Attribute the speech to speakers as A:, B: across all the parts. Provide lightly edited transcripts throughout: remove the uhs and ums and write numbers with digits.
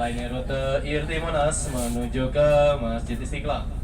A: lainnya rute IRT Monas menuju ke Masjid Istiqlal.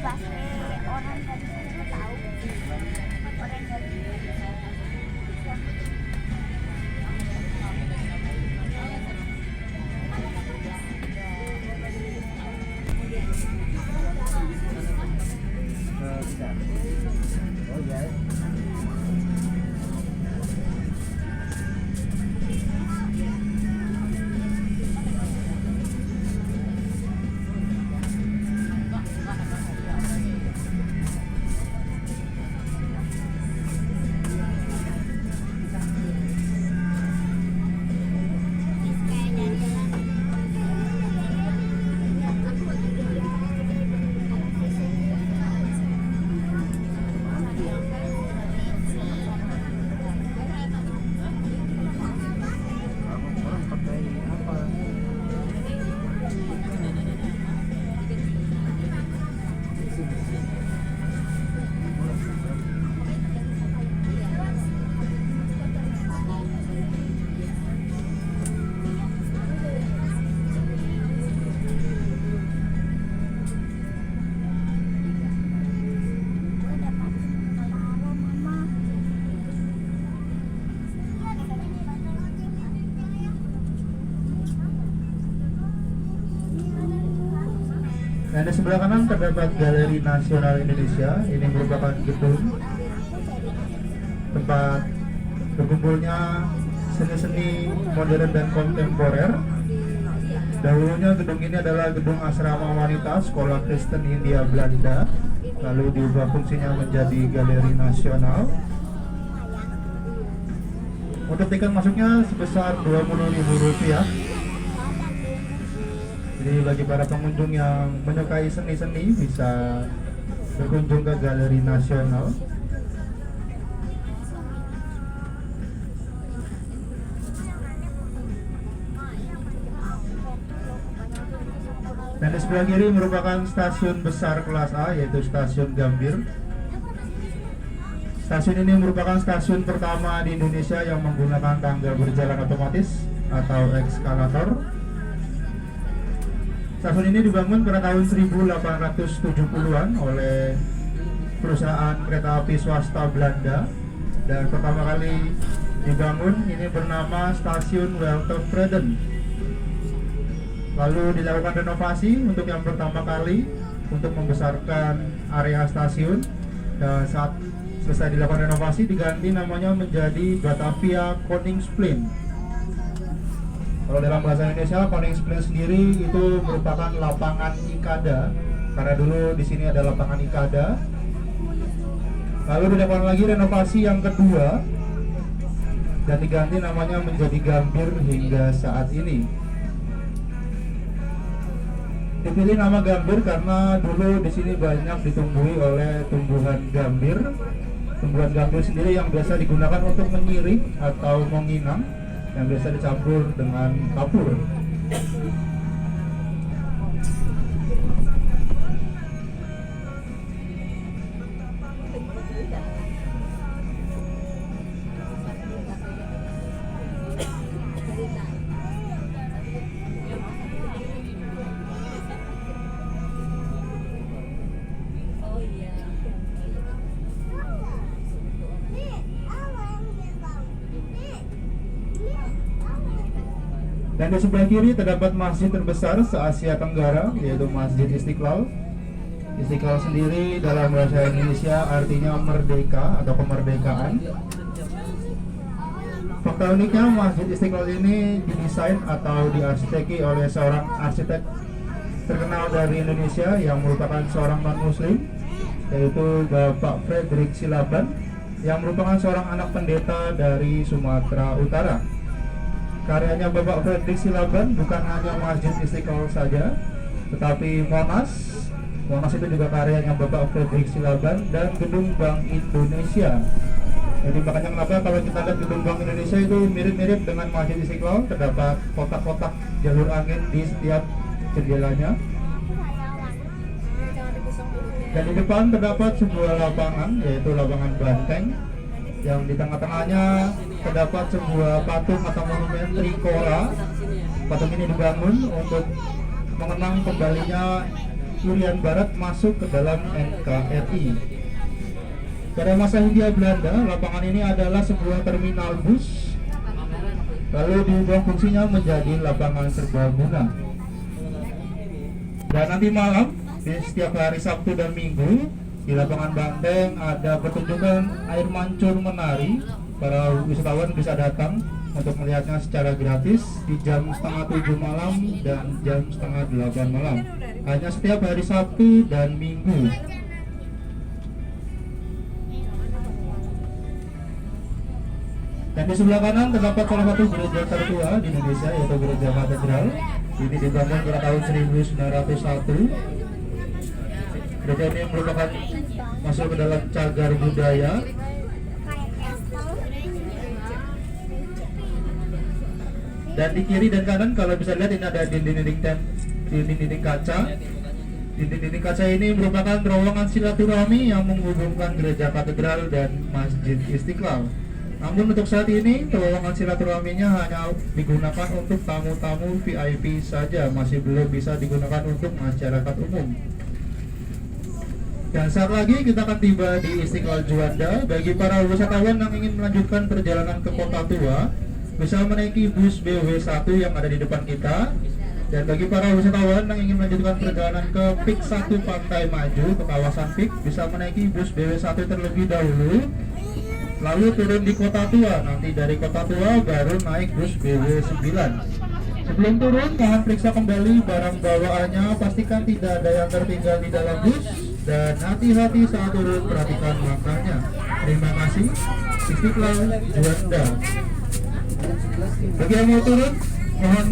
B: orang tadi itu tahu orang dari
C: oh ya. Orang pakai apa?
D: Nah, di sebelah kanan terdapat Galeri Nasional Indonesia. Ini merupakan gedung tempat berkumpulnya seni-seni modern dan kontemporer. Dahulunya gedung ini adalah gedung asrama wanita Sekolah Kristen Hindia Belanda, lalu diubah fungsinya menjadi Galeri Nasional. Untuk tiket masuknya sebesar Rp20.000. Jadi bagi para pengunjung yang menyukai seni-seni bisa berkunjung ke Galeri Nasional. Dan di sebelah kiri merupakan stasiun besar kelas A, yaitu Stasiun Gambir. Stasiun ini merupakan stasiun pertama di Indonesia yang menggunakan tangga berjalan otomatis atau ekskalator. Stasiun ini dibangun pada tahun 1870-an oleh perusahaan kereta api swasta Belanda, dan pertama kali dibangun ini bernama Stasiun Weltevreden. Lalu dilakukan renovasi untuk yang pertama kali untuk membesarkan area stasiun, dan saat selesai dilakukan renovasi diganti namanya menjadi Batavia Koningsplein. Kalau dalam bahasa Indonesia, Koningsplein sendiri itu merupakan lapangan Ikada, karena dulu di sini ada lapangan Ikada. Lalu dilakukan lagi renovasi yang kedua dan diganti namanya menjadi Gambir hingga saat ini. Dipilih nama Gambir karena dulu di sini banyak ditumbuhi oleh tumbuhan gambir. Tumbuhan gambir sendiri yang biasa digunakan untuk menyirik atau menginang, yang biasa dicampur dengan kapur. Dan di sebelah kiri terdapat masjid terbesar se-Asia Tenggara, yaitu Masjid Istiqlal. Istiqlal sendiri dalam bahasa Indonesia artinya merdeka atau kemerdekaan. Fakta uniknya, Masjid Istiqlal ini didesain atau diarsiteki oleh seorang arsitek terkenal dari Indonesia yang merupakan seorang non-muslim, yaitu Bapak Frederick Silaban, yang merupakan seorang anak pendeta dari Sumatera Utara. Karyanya Bapak Frederick Silaban bukan hanya Masjid Istiqlal saja, tetapi Monas itu juga karyanya Bapak Frederick Silaban, dan Gedung Bank Indonesia. Jadi makanya kenapa kalau kita lihat Gedung Bank Indonesia itu mirip-mirip dengan Masjid Istiqlal, terdapat kotak-kotak jalur angin di setiap jendelanya. Dan di depan terdapat sebuah lapangan, yaitu lapangan banteng, yang di tengah-tengahnya terdapat sebuah patung atau monumen Trikora. Patung ini dibangun untuk mengenang kembalinya Irian Barat masuk ke dalam NKRI. Pada masa Hindia Belanda, lapangan ini adalah sebuah terminal bus, lalu diubah fungsinya menjadi lapangan serbaguna. Dan nanti malam, di setiap hari Sabtu dan Minggu, di lapangan Banteng ada pertunjukan air mancur menari. Para wisatawan bisa datang untuk melihatnya secara gratis di jam setengah 7 malam dan jam setengah 8 malam. Hanya setiap hari Sabtu dan Minggu. Dan di sebelah kanan terdapat salah satu gereja tertua di Indonesia, yaitu Gereja Katedral. Ini dibangun pada tahun 1901. Gereja ini merupakan masuk ke dalam cagar budaya. Dan di kiri dan kanan kalau bisa lihat ini ada dinding-dinding kaca. Dinding-dinding kaca ini merupakan terowongan silaturahmi yang menghubungkan Gereja Katedral dan Masjid Istiqlal. Namun untuk saat ini terowongan silaturahminya hanya digunakan untuk tamu-tamu VIP saja, masih belum bisa digunakan untuk masyarakat umum. Dan saat lagi kita akan tiba di Istiqlal Juanda. Bagi para wisatawan yang ingin melanjutkan perjalanan ke Kota Tua, bisa menaiki bus BW1 yang ada di depan kita. Dan bagi para wisatawan yang ingin melanjutkan perjalanan ke PIK 1 Pantai Maju, ke kawasan PIK, bisa menaiki bus BW1 terlebih dahulu, lalu turun di Kota Tua. Nanti dari Kota Tua baru naik bus BW9. Sebelum turun, mohon periksa kembali barang bawaannya, pastikan tidak ada yang tertinggal di dalam bus, dan hati-hati saat turun, perhatikan langkahnya. Terima kasih. Istiqlal Juanda. Bagi yang mau turun, mohon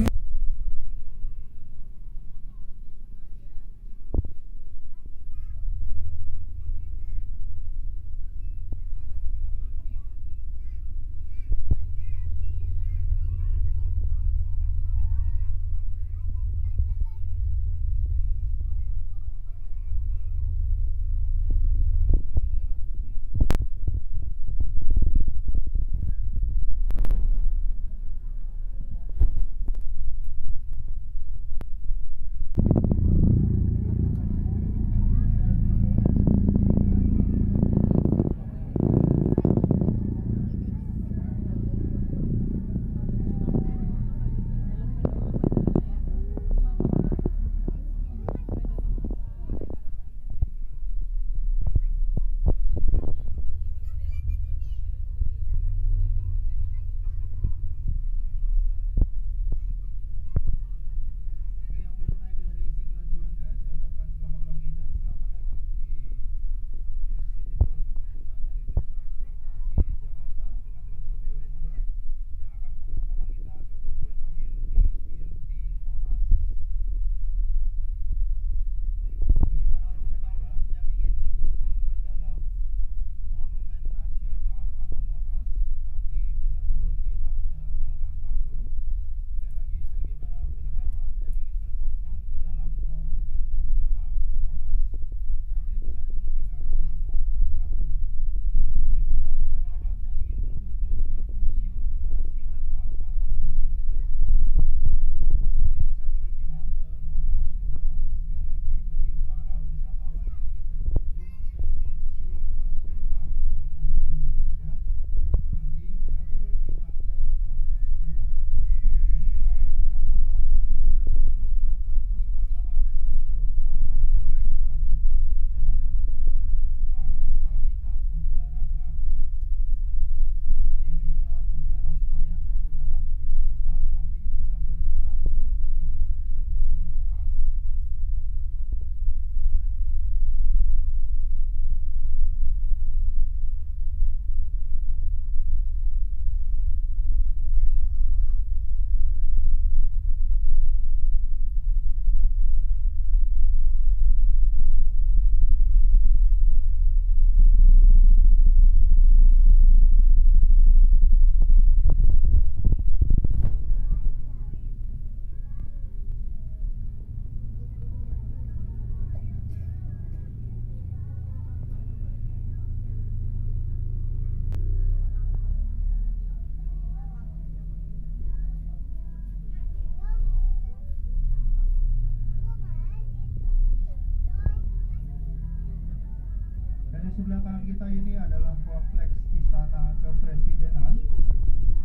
D: sebelah kanan kita ini adalah kompleks Istana Kepresidenan.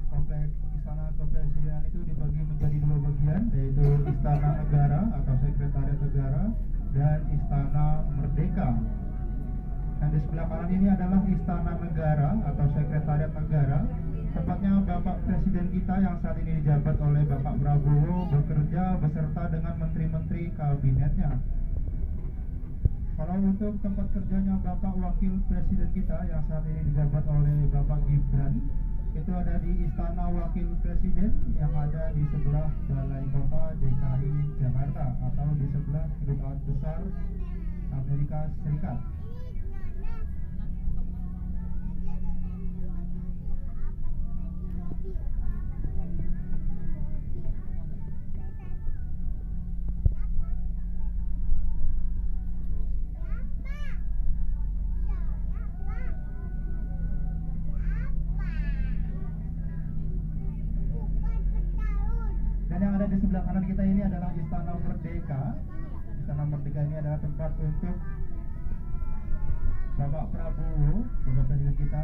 D: Kompleks Istana Kepresidenan itu dibagi menjadi dua bagian, yaitu Istana Negara atau Sekretariat Negara dan Istana Merdeka. Dan di sebelah kanan ini adalah Istana Negara atau Sekretariat Negara, tempatnya Bapak Presiden kita yang saat ini dijabat oleh Bapak Prabowo bekerja beserta dengan menteri-menteri kabinetnya. Kalau untuk tempat kerjanya Bapak Wakil Presiden kita yang saat ini dijabat oleh Bapak Gibran, itu ada di Istana Wakil Presiden yang ada di sebelah Balai Kota DKI Jakarta atau di sebelah Kedutaan Besar Amerika Serikat. Dan yang ada di sebelah kanan kita ini adalah Istana Merdeka. Istana Merdeka ini adalah tempat untuk Bapak Prabowo, Bapak Presiden kita,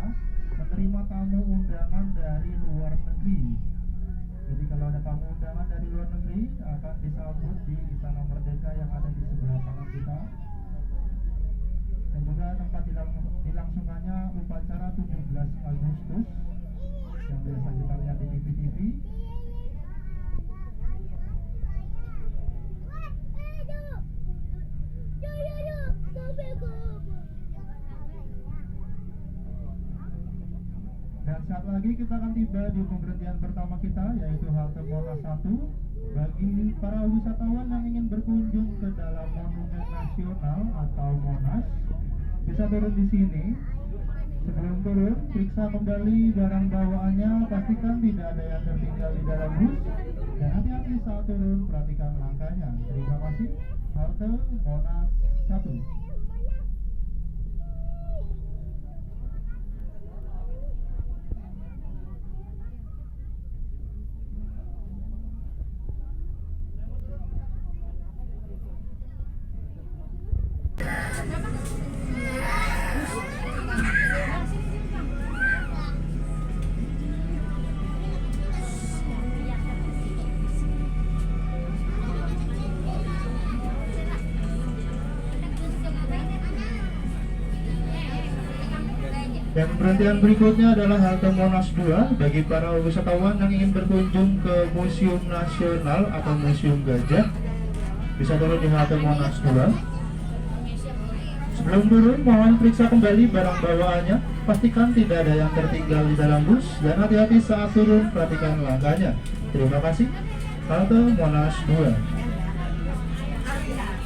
D: menerima tamu undangan dari luar negeri. Jadi kalau ada tamu undangan dari luar negeri akan disambut di Istana Merdeka yang ada di sebelah kanan kita. Dan juga tempat dilangsungkannya upacara 17 Agustus yang biasa kita lihat di TV-TV. Dan saat lagi kita akan tiba di pemberhentian pertama kita, yaitu halte Monas 1. Bagi para wisatawan yang ingin berkunjung ke dalam Monumen Nasional atau Monas, bisa turun di sini. Sebelum turun, periksa kembali barang bawaannya, pastikan tidak ada yang tertinggal di dalam bus, dan hati-hati saat turun, perhatikan langkahnya. Terima kasih. Halte Monas 1. Dan perhentian berikutnya adalah halte Monas 2 bagi para wisatawan yang ingin berkunjung ke Museum Nasional atau Museum Gajah. Bisa turun di halte Monas 2. Sebelum turun, mohon periksa kembali barang bawaannya, pastikan tidak ada yang tertinggal di dalam bus, dan hati-hati saat turun, perhatikan langkahnya. Terima kasih. Halte Monas 2.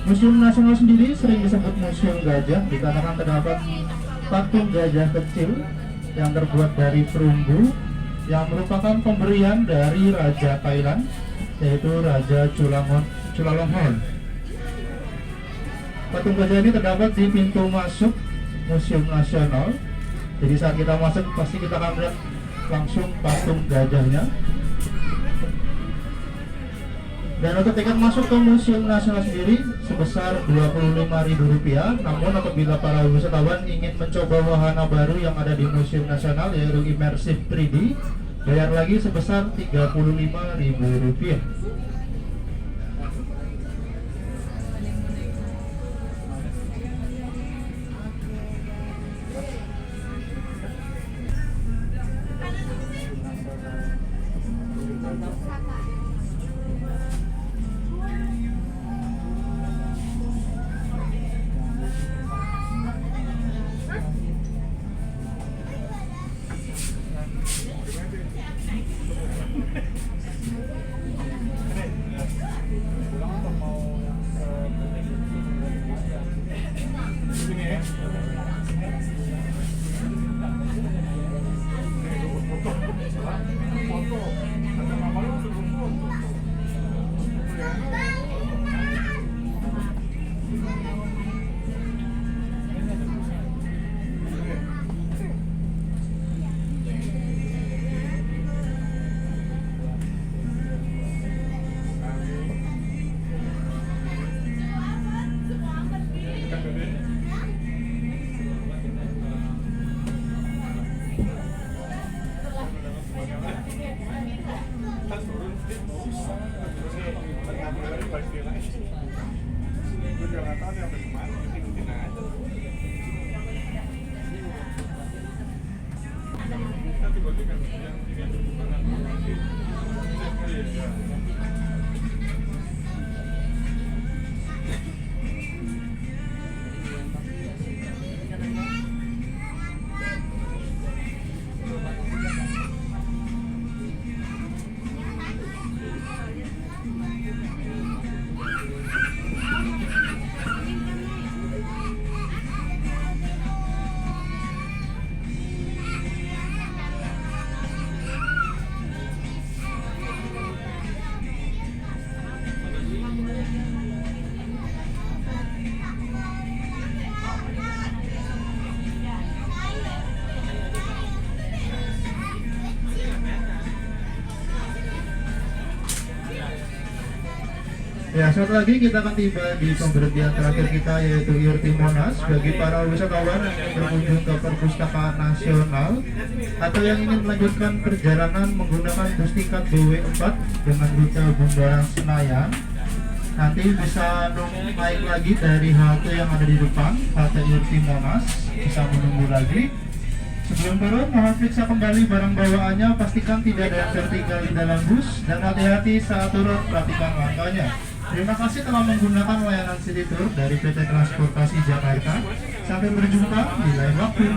D: Museum Nasional sendiri sering disebut Museum Gajah dikarenakan terdapat patung gajah kecil yang terbuat dari perunggu yang merupakan pemberian dari Raja Thailand, yaitu Raja Chulalongkorn. Patung gajah ini terdapat di pintu masuk Museum Nasional. Jadi saat kita masuk pasti kita akan melihat langsung patung gajahnya. Dan untuk tiket masuk ke Museum Nasional sendiri sebesar Rp25.000. Namun apabila para wisatawan ingin mencoba wahana baru yang ada di Museum Nasional, yaitu Immersive 3D, bayar lagi sebesar Rp35.000. Ya, saat lagi kita akan tiba di pemberhentian terakhir kita yaitu IRT Monas. Bagi para wisatawan yang ingin berkunjung ke Perpustakaan Nasional atau yang ingin melanjutkan perjalanan menggunakan bus tingkat BW4 dengan rute Bundaran Senayan, nanti bisa naik lagi dari halte yang ada di depan, halte IRT Monas, bisa menunggu lagi. Sebelum turun, mohon periksa kembali barang bawaannya, pastikan tidak ada yang tertinggal di dalam bus, dan hati-hati saat turun, perhatikan langkahnya. Terima kasih telah menggunakan layanan City Tour dari PT Transportasi Jakarta. Sampai berjumpa di lain waktu.